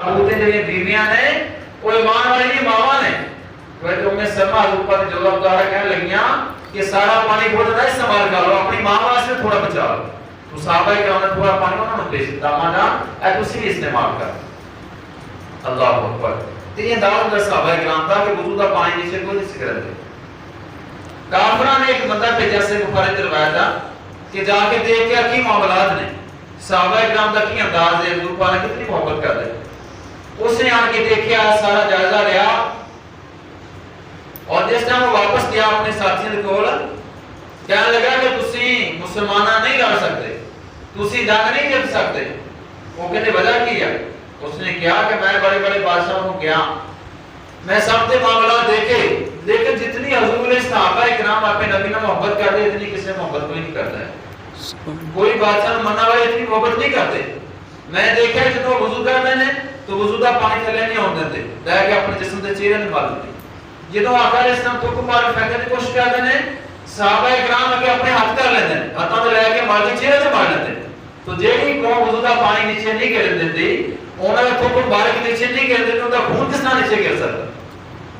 ابوتے جو بیویاں نے وہ ایمان والی ماواں نے تو میں سلمہ حضور پر جو اللہ تعالیٰ کہنے لگیاں کہ سارا پانی بہت نہ استعمال کر لو اپنی ماں واسطے تھوڑا بچا لو تو صحابہ کرام نے تھوڑا پانی انہوں نے پیش کیا مانا اے تسی بھی استعمال کر اللہ اکبر تو یہ دعوت کا صحابہ کرام تھا کہ وضو کا پانی نیچے کوئی نہیں سکھ رہے کافرہ نے ایک بندہ بھیجا سے بخاری روایت تھا کہ جا کے دیکھ کے کی معاملات نے صحابہ کرام کا کی انداز ہے حضور پاک نے کتنی محبت کر دے اس نے آن کے دیکھا سارا جائزہ لیا اور جس ٹائم وہ واپس گیا اپنے ساتھیوں کے کول کہنے لگا کہ تسی مسلمانہ نہیں لڑ سکتے تسی جنگ نہیں جیت سکتے وہ کہتے وجہ کی ہے اس نے کہا کہ میں بڑے بڑے بادشاہوں کو گیا میں سب سے معاملات دیکھے لیکن جتنی حضور صحابہ کرام اپنے نبی نے محبت کرتے اتنی کسی محبت کوئی نہیں کرتا ہے کوئی بادشاہ مننا والے اتنی محبت نہیں کرتے میں دیکھا جتنا وضو کر میں نے تو وضو کا پانی تھلے نہیں ہونے دیتے لے کے اپنے جسم کے چہرے نکال دیتے جدوں آقا علیہ السلام تو کو مار پھینکنے کی کوشش کرتے ہیں صحابہ کرام اگے اپنے ہاتھ کر لیتے ہیں ہاتھوں میں لے کے مار کے چہرے سے مار لیتے ہیں تو جیڑی قوم وضو کا پانی نیچے نہیں گر دیتی انہوں نے تو کو مار کے نیچے نہیں گر دیتے ان کا خون کس طرح نیچے گر سکتا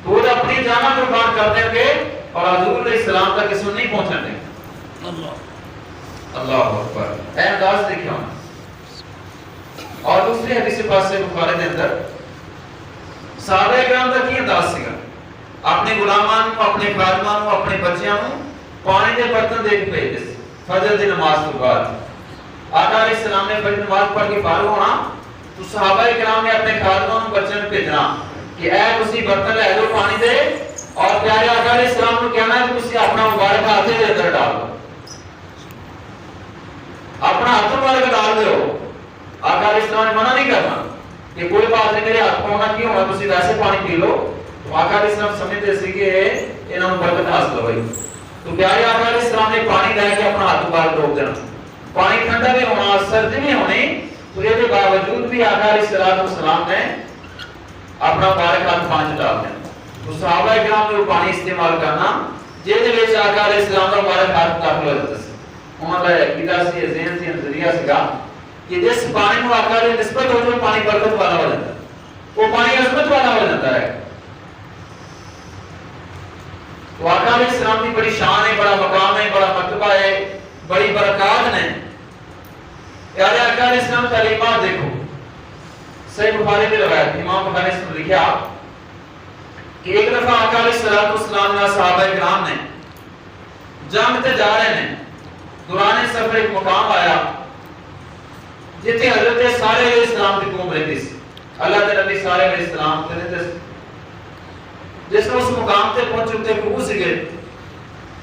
تو وہ اپنی جاناں قربان کر دیں گے اور حضور علیہ السلام تک کسی نہیں پہنچنے دیں اللہ اکبر اے انداز دیکھیں اور دوسری حدیث پاس سے بخاری کے اندر صحابہ کرام کا کی انداز سکھا اپنے غلامان کو اپنے خادمان کو اپنے بچیاں کو پانی کے برتن دے کے بھیجتے فجر دی نماز کے بعد آقا علیہ السلام نے فجر نماز پڑھ کے فارغ ہونا تو صحابہ کرام نے اپنے خادمان کو بچیاں کو بھیجنا کہ اے تسی برتن لے لو پانی دے اور پیارے آقا علیہ السلام کو کہنا ہے کہ تسی اپنا مبارک ہاتھ دے اندر ڈال دو اپنا ہاتھ مبارک ڈال دو آقا علیہ السلام نے منع نہیں کرنا کہ کوئی بات نہیں میرے ہاتھ پاؤنا کیوں ہے تسی ویسے پانی پی لو تو آقا علیہ السلام سمجھتے سی کہ انہوں نے برکت حاصل ہوئی تو پیارے آقا علیہ السلام نے پانی لے کے اپنا ہاتھ مبارک روک دینا پانی ٹھنڈا بھی ہونا سردی بھی ہونی تو یہ کے باوجود بھی آقا علیہ السلام نے اپنا مبارک ہاتھ پانی ڈال دینا تو صحابہ کرام نے وہ پانی استعمال کرنا جس وچ آقا علیہ السلام کا مبارک ہاتھ داخل ہو جاتا سی انہوں نے عقیدہ سے ذہن سے نظریہ سے کہا کہ جس پانی کو آقا علیہ نسبت ہو جو پانی برکت والا ہو جاتا ہے وہ پانی عظمت والا ہو جاتا ہے تو آقا علیہ السلام کی بڑی شان ہے بڑا مقام ہے بڑا مرتبہ ہے بڑی برکات نے پیارے آقا علیہ السلام تعلیمات دیکھو صحیح بخاری کی روایت امام بخاری نے لکھا کہ ایک دفعہ آقا علیہ السلام نے صحابہ کرام نے جنگ تے جا رہے ہیں دوران سفر ایک مقام آیا جتنے حضرت صالح علیہ السلام کی قوم رہتی سی اللہ کے نبی صالح علیہ السلام تے رہتے سی جس نے اس مقام تے پہنچے تے خوہ سے گئے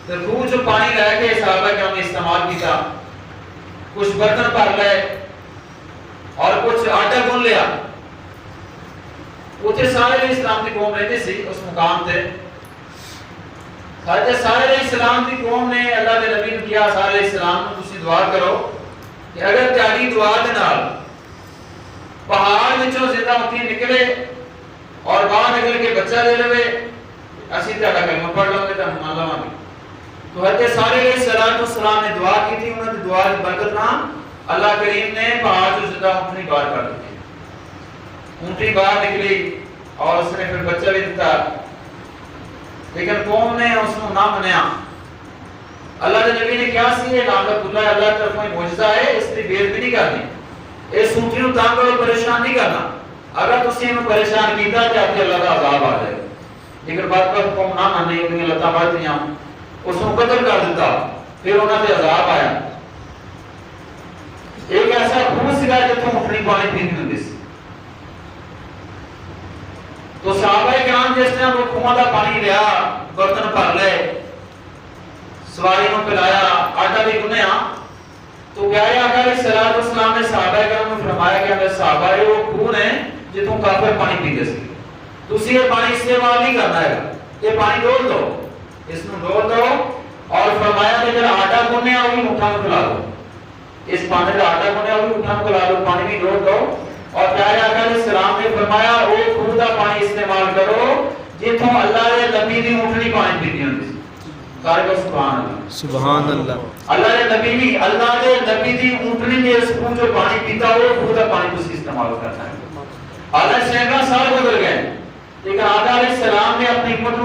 تے خوہ جو پانی لے کے صحابہ کرام نے استعمال کیا کچھ برتن بھر لے اور کچھ آٹا گون لیا اتنے صالح علیہ السلام کی قوم رہتی سی اس مقام تے حضرت صالح علیہ السلام کی قوم نے اللہ کے نبی نے کیا صالح علیہ السلام کو تسی دعا کرو کہ اگر تیاری دعا دے نال پہاڑ وچوں زندہ ہوتی نکلے اور باہر نکل کے بچہ لے لے اسی تہاڈا کلمہ پڑھ لو گے تے مان لواں گے تو حضرت صالح علیہ السلام نے دعا کی تھی انہوں نے دعا کی برکت نال اللہ کریم نے پہاڑ سے زندہ اونٹنی باہر کر دی اونٹنی باہر نکلی اور اس نے پھر بچہ بھی دیتا لیکن قوم نے اس کو نہ منیا اللہ کے نبی نے کیا سی یہ لعنت اللہ طرف کوئی معجزہ ہے اس کی بے عزتی نہیں کرنی اس اونٹنی نو تانگ اور پریشان نہیں کرنا اگر تسی انہوں پریشان کیتا تے آپ کے اللہ کا عذاب آ جائے لیکن بات پر قوم نہ مانی انہیں اللہ تعالیٰ بڑھتیاں اس کو قتل کر دیتا پھر انہوں نے عذاب آیا ایک ایسا خوہ سکا جتوں اٹھنی پانی پینی ہوندی سی تو صحابہ کرام جس نے وہ کنواں دا پانی لیا برتن بھر لے سواری نو پلایا آٹا بھی گنیا تو پیارے آقا علیہ السلام نے صحابہ کرام کو فرمایا کہ ہمیں صحابہ وہ خوہ نے جتوں کافر پانی پیندے سی تسی یہ پانی استعمال نہیں کرنا ہے یہ پانی ڈول دو اس میں ڈول دو اور فرمایا کہ جب آٹا گنیا وہی مٹھا میں پلا دو اس پانی کا آٹا گنیا وہی مٹھا میں پلا دو پانی بھی ڈول دو اور پیارے آقا علیہ السلام نے فرمایا وہ خوہ دا پانی استعمال کرو جتوں اللہ نے نبی دی اونٹنی پانی پیندی ہوندی سارے کو سبحان اللہ سبحان اللہ اللہ نے نبی نہیں اللہ نے نبی دی اونٹنی نے اس خوہ جو پانی پیتا وہ خوہ دا پانی تسی استعمال کرنا ہے اللہ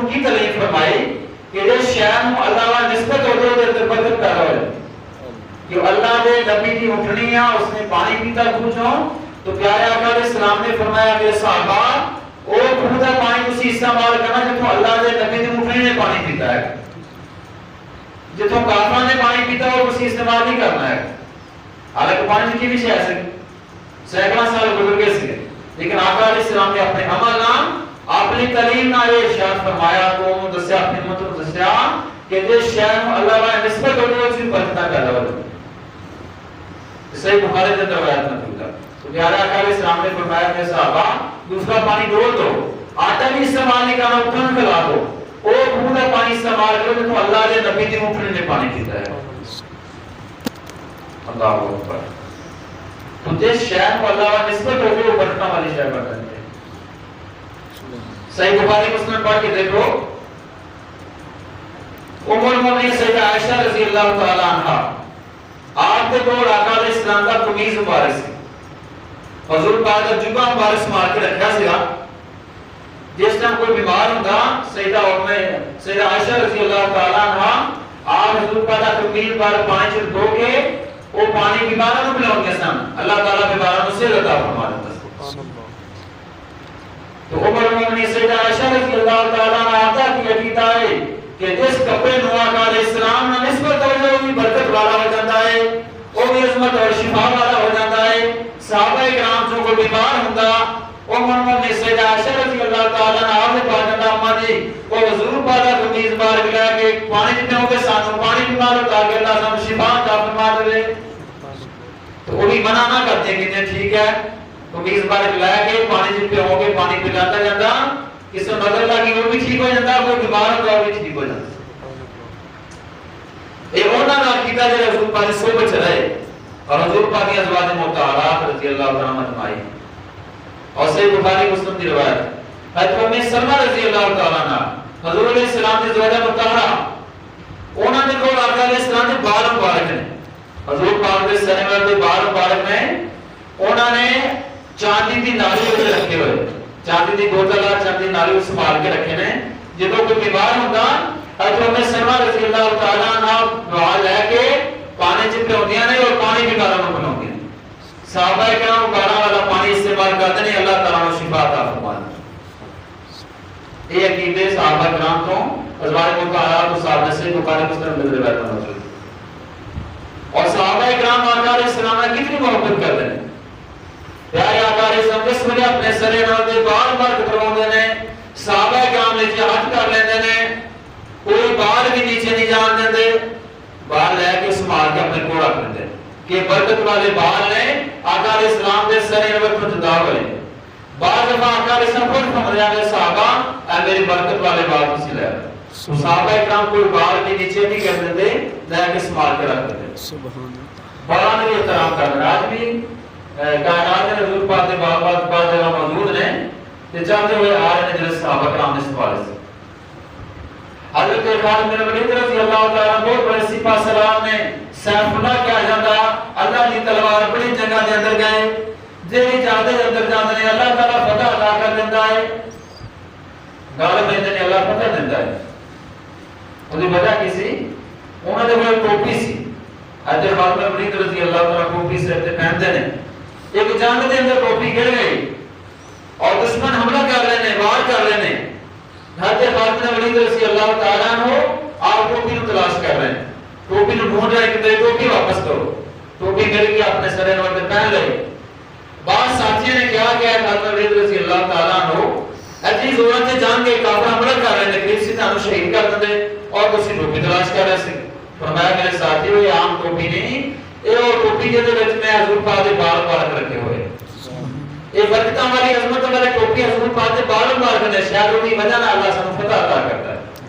کی تعلیم فرمائی کہ جس شہر میں اللہ والا نسبت ہو دے تو برکت پیدا ہو جائے کہ اللہ دے نبی دی اٹھنی ہے اس نے پانی پیتا پوچھو تو پیارے آقا علیہ السلام نے فرمایا میرے صحابہ او خود کا پانی اسی استعمال کرنا جتوں اللہ دے نبی دی اٹھنی نے پانی پیتا ہے جتوں کافر نے پانی پیتا وہ اسی استعمال نہیں کرنا ہے حالانکہ پانی کی بھی شے سینکڑوں سال گزر گئے سے لیکن آقا علیہ السلام نے اپنے عمل نام اپنی تعلیم نہ یہ ارشاد فرمایا قوم دسیا اپنی امت کو دسیا کہ جس شہر میں اللہ والا نسبت ہوتی ہے اس کی برکت پیدا ہو جائے صحیح بخاری کے اندر روایت موجود ہے تو پیارے آقا علیہ السلام نے فرمایا کہ صحابہ دوسرا پانی ڈول دو آٹا بھی استعمال نہیں کرنا اٹھن کھلا دو او خود کا پانی استعمال کرو تو اللہ کے نبی دی اٹھنے نے پانی پیتا ہے اللہ اکبر تو جس شہر کو اللہ والا نسبت ہوگی وہ برکت والی شہر بن جاتی ہے صحیح بخاری مسلم پڑھ کے دیکھو ام المؤمنین سیدہ عائشہ رضی اللہ تعالی عنہا آپ کے کول آقا علیہ السلام کا قمیض مبارک سی حضور پاک دا جبہ مبارک مار کے رکھا سی جس ٹائم کوئی بیمار ہوندا سیدہ عائشہ رضی اللہ تعالی عنہا آپ حضور پاک دا قمیض مبارک پانی چ دھو کے وہ پانی بیماروں کو پلاؤں سن اللہ تعالیٰ بیماروں سے عطا فرما دیتا تو عمر المؤمنین سیدہ عائشہ رضی اللہ تعالیٰ عنہ آتا کی عقیدہ ہے کہ جس کپڑے نو آقا علیہ السلام نے نسبت ہو جو بھی برکت والا ہو جاتا ہے وہ بھی عظمت اور شفا والا ہو جاتا ہے صحابہ کرام جو کوئی بیمار ہوندا عمر المؤمنین سیدہ عائشہ رضی اللہ تعالیٰ عنہ آپ نے پاکتا اما جی وہ حضور پاک دا قمیض مبارک لے کے پانی پیو گے سانو پانی پلا دو تاکہ اللہ سانو شفا عطا فرما دے تو وہ بھی منع نہ کرتے کہ ٹھیک ہے قمیض مبارک لے کے پانی پیو گے پانی پلاتا جاتا کسی نظر لگی وہ بھی ٹھیک ہو جاتا کوئی بیمار ہوتا وہ بھی ٹھیک ہو جاتا یہ انہاں دا عقیدہ جو حضور پاک سے بچ رہے اور حضور پاک کی ازواج مطہرات رضی اللہ عنہا اجمعین اور صحیح بخاری مسلم کی روایت حضرت ام سلمہ رضی اللہ تعالی عنہا حضور علیہ السلام کی زوجہ مطہرہ انہاں نے کول آقا علیہ السلام کے بال مبارک نے حضور پاک کے سر میں بال مبارک میں انہوں نے چاندی دی نالی رکھے ہوئے چاندی دی بوتل چاندی نالی سنبھال کے رکھے نے جدوں کوئی بیمار ہوندا حضرت ام سلمہ رضی اللہ تعالی عنہا دعا لے کے پانی چ پیوندیاں نے اور پانی بیماروں کو پلاوندیاں صحابہ کرام باراں والا پانی استعمال کرتے ہیں اللہ تعالی نے شفا عطا فرماتا یہ عقیدے صحابہ کرام تو ازواج مطہرات و صحابہ سے بخاری مسلم میں روایت موجود اور صحابہ کرام آقا علیہ السلام نے کتنی محبت کرتے ہیں پیارے آقا علیہ السلام جس وجہ اپنے سرے نال دے بال بال کٹواندے نے صحابہ کرام نیچے ہاتھ کر لیندے نے کوئی بال بھی نیچے نہیں جان دیندے بال لے کے سنبھال کے اپنے کول رکھ لیندے کہ برکت والے بال نے آقا علیہ السلام دے سرے وقت جدا ہوئے بعض دفعہ آقا علیہ السلام خود فرماتے ہیں صحابہ اے میری برکت والے بال تسی لے صحابہ کرام کوئی بال بھی نیچے نہیں کر دیندے لے کے سنبھال کے رکھ دیندے سبحان اللہ بڑا نے احترام کرنا آج بھی کائنات میں حضور پاک کے بعد جگہ موجود ہیں کہ چلتے ہوئے آ رہے ہیں جس صحابہ کرام نے سوال سے حضرت خالد بن ولید رضی اللہ تعالیٰ بہت بڑے سپاہ سلام نے سیف اللہ کیا جاتا اللہ کی تلوار بڑی جگہ دے اندر گئے جہی جاتے اندر جاتے ہیں اللہ تعالیٰ فتح عطا کر دیتا ہے غالب رہتے ہیں اللہ فتح دیتا ہے اس کی وجہ کسی انہوں نے وہ ٹوپی سی حضرت خالد بن ولید رضی اللہ تعالیٰ ٹوپی سے پہنتے ہیں ایک جنگ دے اندر ٹوپی گر گئی اور دشمن حملہ کر رہے ہیں وار کر رہے ہیں حضرت خالد بن ولید رضی اللہ تعالیٰ عنہ آپ ٹوپی کو تلاش کر رہے ہیں ٹوپی کو ڈھونڈ رہے ہیں کہ ٹوپی واپس کرو ٹوپی گر کے اپنے سر انور پہ پہن لے بعض ساتھیوں نے کیا کیا خالد بن ولید رضی اللہ تعالیٰ عنہ ایسی زورت سے جان کے کافر حملہ کر رہے ہیں قریب سے تانوں شہید کر دیں اور دوسری ٹوپی تلاش کر رہے ہیں فرمایا میرے ساتھی یہ عام ٹوپی نہیں یہ وہ ٹوپی جہدے وچ میں حضور پاک دے بال مبارک رکھے ہوئے یہ برکتاں والی عظمت والی ٹوپی حضور پاک دے بال مبارک نے شاید اس کی وجہ نال اللہ سانوں فتح عطا کرتا ہے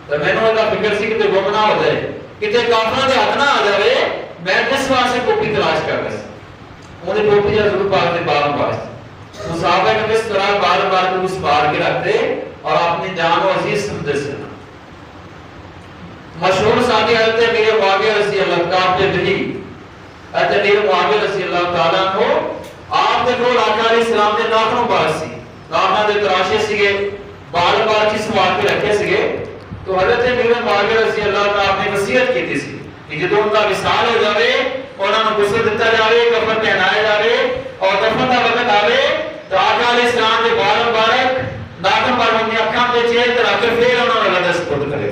تو مینوں دا فکر سی کہ گم نہ ہو جائے کتے کافراں دے ہاتھ نہ آ جاوے میں کس واسطے ٹوپی تلاش کردا سی اونے ٹوپی حضور پاک دے بال مبارک تو صحابہ نے کس طرح بال مبارک کو سوار کے رکھتے اور اپنی جان و عزیز سمجھتے سے مشہور صحابی حضرت امیر معاویہ رضی اللہ تعالیٰ بھی حضرت امیر معاویہ رضی اللہ تعالیٰ کو آپ دے کول آقا علیہ السلام دے ناخن مبارک سی ناخن دے تراشے سیگے بال بال کس واقعے رکھے سگے تو حضرت امیر معاویہ رضی اللہ تعالیٰ نے وصیت کی سی کہ جدوں ان کا وصال ہو جاوے انہاں نوں غسل دتا جاوے کفن پہنایا جاوے اور دفن دا وقت آوے تو آقا علیہ السلام دے بال مبارک ناخن پر ان کی اکھاں تے چہرے تے رکھ کے پھر انہاں نوں اللہ دے سپرد کرے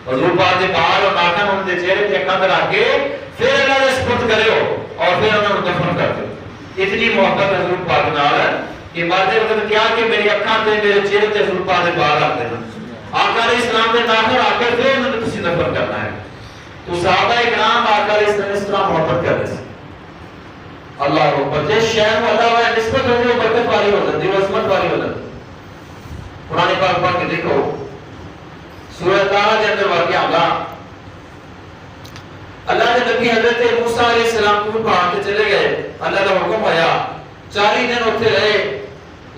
حضور پاک دے بال اور ناخن ان دے چہرے تے اکھاں تے رکھ کے پھر اللہ دے سپرد کرے اور پھر انہاں نوں دفن کر دے اتنی محبت حضور پاک نال ہے کہ مرتے وقت کیا کہ میری اکھاں تے میرے چہرے تے حضور پاک دے بال رکھ دینا آقا علیہ السلام دے ناخن رکھ کے پھر انہاں نوں تسی دفن کرنا ہے تو صحابہ اکرام آقا علیہ السلام اس طرح محبت کر رہے ہیں اللہ اکبر جس شہر میں اللہ ہے نسبت ہو جو برکت والی ہو جاتی ہے عظمت والی ہو جاتی قرآن پاک پڑھ کے دیکھو سورہ طٰہٰ کے اندر واقعہ ہوگا اللہ کے نبی حضرت موسیٰ علیہ السلام کو پہاڑ پہ چلے گئے اللہ کا حکم آیا 40 دن اتنے رہے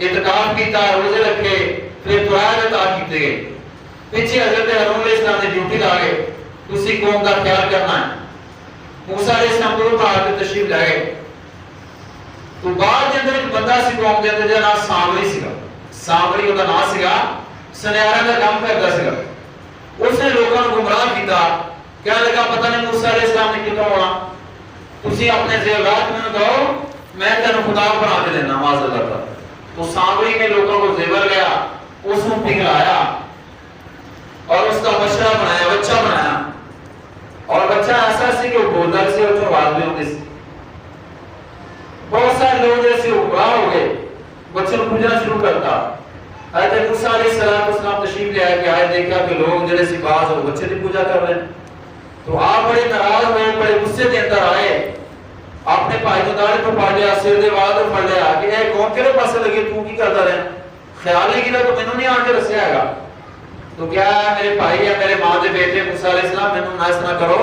اعتکاف کیتا روزے رکھے پھر دعا عطا کیتے گئے پیچھے حضرت ہارون علیہ السلام نے ڈیوٹی لا گئے اسی قوم کا خیال کرنا ہے موسیٰ علیہ السلام کو پہاڑ پہ تشریف لے گئے تو بعد کے اندر ایک بندہ سی قوم کے اندر جہاں نام سامری سیگا سامری وہ نام سیگا سنیارا کا کام کرتا سیگا اس نے لوگوں کو گمراہ کیتا کیا لگا پتہ نہیں موسیٰ علیہ السلام نے کتنا ہونا تسی اپنے زیورات میں دو میں تینوں خدا بنا کے دینا معاذ اللہ کا تو سامری نے لوگوں کو زیور گیا اس کو پگھلایا اور اس کا مشرہ بنایا بچہ بنایا اور بچہ ایسا سی کہ وہ بولتا سی اور جو آدمی ہوتے سی بہت سارے لوگ جیسے گمراہ ہو گئے بچے کو پوجنا شروع کرتا حضرت موسیٰ علیہ السلام تشریف لے آئے کہ آئے دیکھا کہ لوگ جڑے سی باز اور بچے کی پوجا کر رہے ہیں تو آپ بڑے ناراض ہوئے بڑے غصے کے اندر آئے اپنے بھائی کو داڑھی پر پڑ لیا سر دے وال پر پڑ لیا کہ اے کون کہڑے پاسے لگے تو کی کرتا رہے خیال نہیں کیتا تو مینوں نہیں آ کے رسیا ہے گا تو کیا میرے بھائی یا میرے ماں دے بیٹے موسیٰ علیہ السلام مینوں نہ اس طرح کرو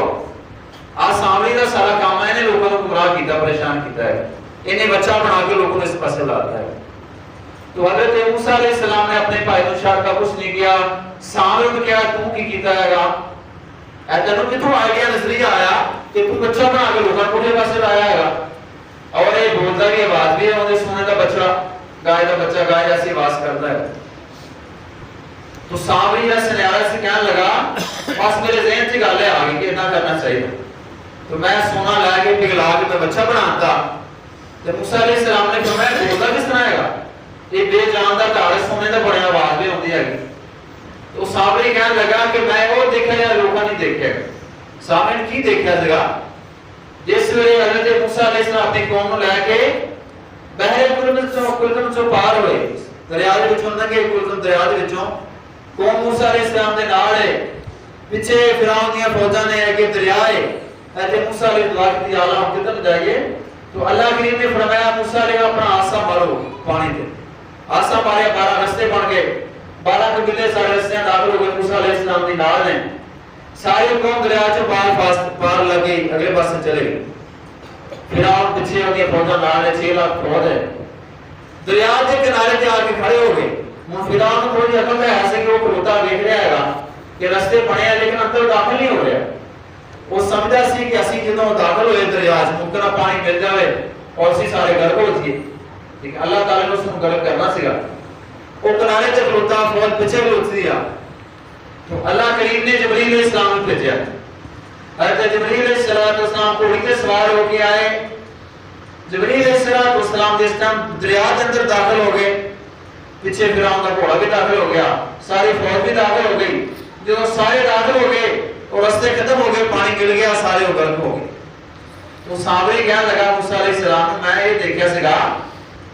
آ سامری دا سارا کام ہے نے لوگوں کو گمراہ کیتا پریشان کیتا ہے انہیں بچہ بنا کے لوگوں نے اس پاسے لاتا ہے تو حضرت موسیٰ علیہ السلام نے اپنے بھائی کو شاہ کا کچھ نہیں کیا سامری کو کیا تو کی کیتا ہے گا اے تینوں کتوں آئیڈیا نظریہ آیا کہ تو بچہ بنا کے لوگوں کو پاسے لایا ہے گا اور یہ بولتا بھی آواز بھی ہے انہیں سونے کا بچہ گائے جیسی آواز کرتا ہے تو سامری یا سنیارہ سے کہنے لگا بس میرے ذہن سے گالے آ گئی کہ اتنا کرنا چاہیے تو میں سونا لائے کے پگھلا کے میں بچہ بناتا جب موسیٰ علیہ السلام نے فرمایا بولتا کس طرح ہے گا یہ بے جان دا گھر سونے کا بڑی آواز بھی ہوتی ہے تو سامری کہنے لگا کہ میں وہ دیکھا یا لوگوں نہیں دیکھا سامری کی دیکھا جگہ جس ویلے حضرت موسیٰ علیہ السلام اپنی قوم لے کے بحر کلدم چوں پار ہوئے دریا دے وچوں لنگے کلدم دریا دے وچوں قوم موسیٰ علیہ السلام دے نال ہے پیچھے فرعون دیاں فوجاں نے اگے دریا ہے حضرت موسیٰ علیہ السلام کی اعلیٰ ہم کدھر جائیے تو اللہ کریم نے فرمایا موسیٰ علیہ اپنا آسا مارو پانی دے آسا مارے 12 رستے بن گئے 12 قبیلے سارے رستے داخل ہو گئے موسیٰ علیہ السلام دی نال ہیں ساری قوم دریا چ پار لگی اگلے پاسے چلے گئے فرعون پیچھے ہوندی فوجاں نال ہے 6 لاکھ فوج ہے دریا کے کنارے تے آ کے کھڑے ہو گئے ہن فرعون کو تھوڑی عقل ہے ایسے کہ وہ کھلوتا دیکھ رہا ہے کہ رستے بنے ہیں لیکن اندر داخل نہیں ہو رہا وہ سمجھا سی کہ اسی جدوں داخل ہوئے دریا چ ممکن پانی مل جائے اور اسی سارے غرق ہو جائے لیکن اللہ تعالی نے اس کو غرق کرنا سیگا وہ کنارے تے کھلوتا فوج پیچھے کھلوتی ہے تو اللہ کریم نے جبرائیل علیہ السلام کو بھیجا حضرت جبرائیل علیہ السلام کو گھوڑے تے سوار ہو کے آئے جبرائیل علیہ السلام جس ٹائم دریا کے اندر داخل ہو گئے پیچھے فرعون کا گھوڑا بھی داخل ہو گیا ساری فوج بھی داخل ہو گئی جب سارے داخل ہو گئے اور رستے ختم ہو گئے پانی گر گیا سارے غرق ہو گئے تو سامری کہنے لگا موسیٰ علیہ السلام میں یہ دیکھا سگا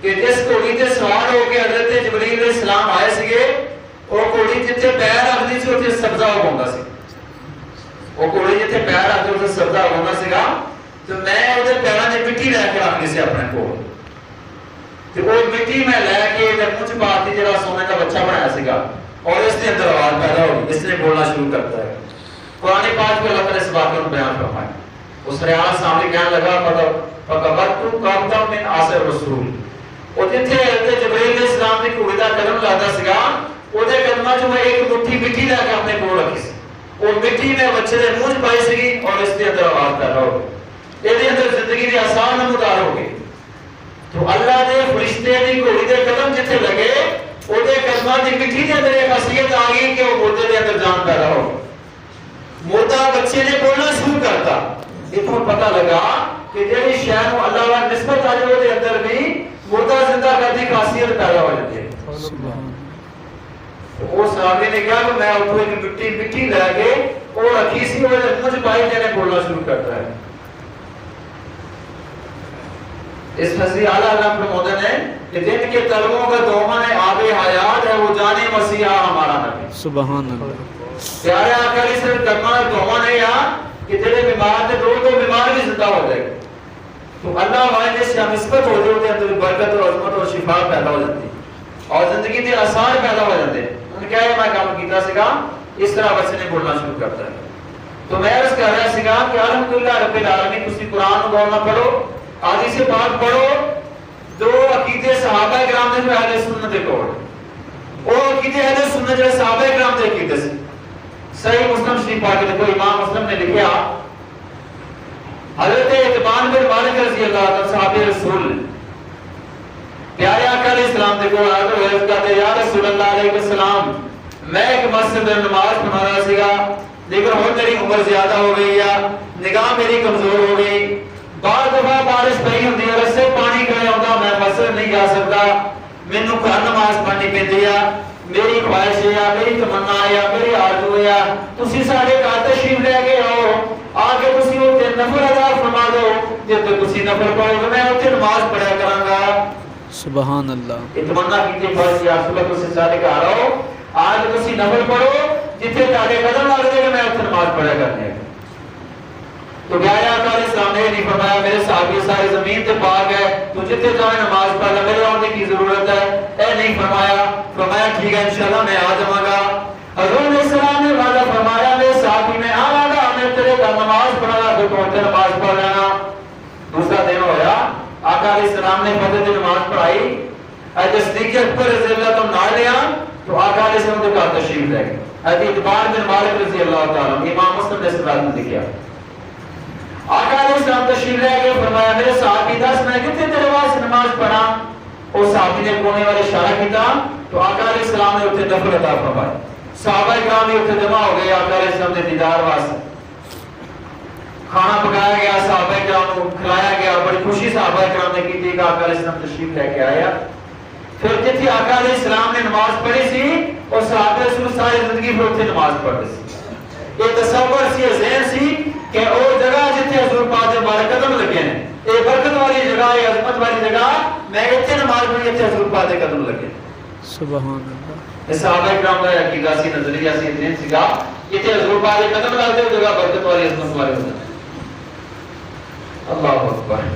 کہ جس گھوڑی تے سوار ہو کے حضرت جبرائیل علیہ السلام آئے سگے وہ گھوڑی جتھے پیر رکھدی سی اوتھے سبزہ اگاوندا سی وہ گھوڑی جتھے پیر رکھدی اوتھے سبزہ اگاوندا سگا تو میں اودے پیراں تے مٹی لے کے رکھنی سی اپنے کول تے وہ مٹی میں لے کے تے منہ چ پاتی جڑا سونے کا بچہ بنایا سگا اور اس کے اندر آواز پیدا ہوئی اس نے بولنا شروع کرتا ہے قرآن پاک میں اللہ تعالی اس واقعے کو بیان فرمایا اس ریاض سامنے کہنے لگا فَقَبَرْتُ قَبْضًا مِنْ آثَرِ الرَّسُولِ اور جتھے حضرت جبرائیل علیہ السلام کی گھوڑی دا قدم لاتا سگا اودے قدماں چوں میں ایک مٹھی مٹی لے کے اپنے کول رکھی سی اور مٹی میں بچے دے منہ پائی سگی اور اس کے اندر آواز پیدا ہو گئی یہ اندر زندگی دی آسان نمودار ہو گئی تو اللہ دے فرشتے دی گھوڑی دے قدم جتھے لگے اودے قدماں انسان کی مٹی کے اندر ایک خاصیت آ گئی کہ وہ مردے کے اندر جان پیدا ہو. مردہ بچے نے بولنا شروع کرتا. اتنا پتہ لگا کہ جیڑی شے نو اللہ والا نسبت آ جائے دے اندر بھی مردہ زندہ کرنے کی خاصیت پیدا ہو جاتی ہے. وہ صحابی نے کہا کہ میں اتوں ایک مٹی لے کے اور رکھی سی وہ مجھ پائی دینے بولنا شروع کرتا ہے. اس فضلی اعلیٰ علم فرمودن ہے کہ جن کے طلبوں کا دومن آب حیات ہے وہ جانے مسیحا ہمارا نبی. سبحان اللہ. پیارے آقا علیہ السلام کا دومن ہے یہاں کہ جڑے بیمار تھے دو بیمار بھی زندہ ہو جائے. تو اللہ والے سے نسبت ہو جائے اندر برکت اور عظمت اور شفا پیدا ہو جاتی اور زندگی کے آثار پیدا ہو جاتے. انہوں نے کہا ہے میں کام کیتا سکا اس طرح بچے نے بولنا شروع کرتا ہے. تو میں عرض کر رہا سکا کہ الحمدللہ رب العالمین تسی قرآن کو نہ پڑھو حدیث پاک پڑھو جو عقیدے صحابہ کرام نے اہل سنت دے کوڑ او عقیدے اہل سنت جو صحابہ کرام دے عقیدے سے صحیح مسلم شریف پاک میں کوئی امام مسلم نے لکھا حضرت اتبان بن مالک رضی اللہ عنہ صحابی رسول پیارے آقا علیہ السلام دے کوڑ آگر ہوئے کہتے یا رسول اللہ علیہ السلام میں ایک مسجد میں نماز پڑھا رہا سیگا لیکن ہوں میری عمر زیادہ ہو گئی ہے نگاہ میری کمزور ہو گئی بعض دفعہ بارش پئی ہوندی ہے رستے پانی کھڑے ہوتا میں مسجد نہیں جا سکتا مینوں گھر نماز پڑھنی پیندی ہے میری خواہش ہے میری تمنا ہے میری آرزو ہے تسی سارے گھر تشریف لے کے آؤ آ کے تسی اوتھے نفل ادا فرما دو جے تسی نفل پڑھو تو میں اوتھے نماز پڑھیا کراں گا. سبحان اللہ. یہ تمنا کیتے بس یا رسول اللہ تسی سارے گھر آؤ آج تسی نفل پڑھو جتھے تہاڈے قدم لگ دے میں اوتھے نماز پڑھیا کرنی ہے. تو پیارے آقا علیہ السلام نے نہیں فرمایا میرے صحابی ساری زمین تے پاک ہے تو جتنے جائیں نماز پڑھ لے میرے آنے کی ضرورت ہے اے نہیں فرمایا ٹھیک ہے انشاءاللہ میں آ جاؤں گا. حضور علیہ السلام نے وعدہ فرمایا میرے صحابی میں آواں گا میں تیرے گھر نماز پڑھا گا تو تو نماز پڑھ لینا. دوسرا دن ہویا آقا علیہ السلام نے فجر کی نماز پڑھائی اے صدیق اکبر رضی اللہ عنہ نہ لیا تو آقا علیہ السلام کے گھر تشریف لے گئے. حضرت اتبان بن مالک رضی اللہ تعالی امام مسلم نے اس بات میں لکھا آقا علیہ السلام تشریف لے کے فرمایا میرے صحابی دس میں کتنے تیرے واسطے نماز پڑھا اور صحابی نے کونے والے اشارہ کیتا تو آقا علیہ السلام نے اتنے نفل عطا فرمایا. صحابہ کرام بھی اتنے جمع ہو گئے آقا علیہ السلام نے دیدار واسطے کھانا پکایا گیا صحابہ کرام کو کھلایا گیا بڑی خوشی صحابہ کرام نے کی تھی کہ آقا علیہ السلام تشریف لے کے آیا. پھر جتنی آقا علیہ السلام نے نماز پڑھی سی اور صحابہ رسول ساری زندگی پر اتنے نماز پڑھ سی. یہ تصور سی ذہن سی کہ وہ جگہ جتنے حضور پاک دے بارے قدم لگے ہیں یہ برکت والی جگہ ہے عظمت والی جگہ میں اتنے نماز پڑھی اتنے حضور پاک دے قدم لگے. سبحان اللہ. اس صحابہ کرام کا عقیدہ سی نظریہ سی ذہن سی گا اتنے حضور پاک دے قدم لگتے جگہ برکت والی عظمت والی ہو جاتی. اللہ اکبر.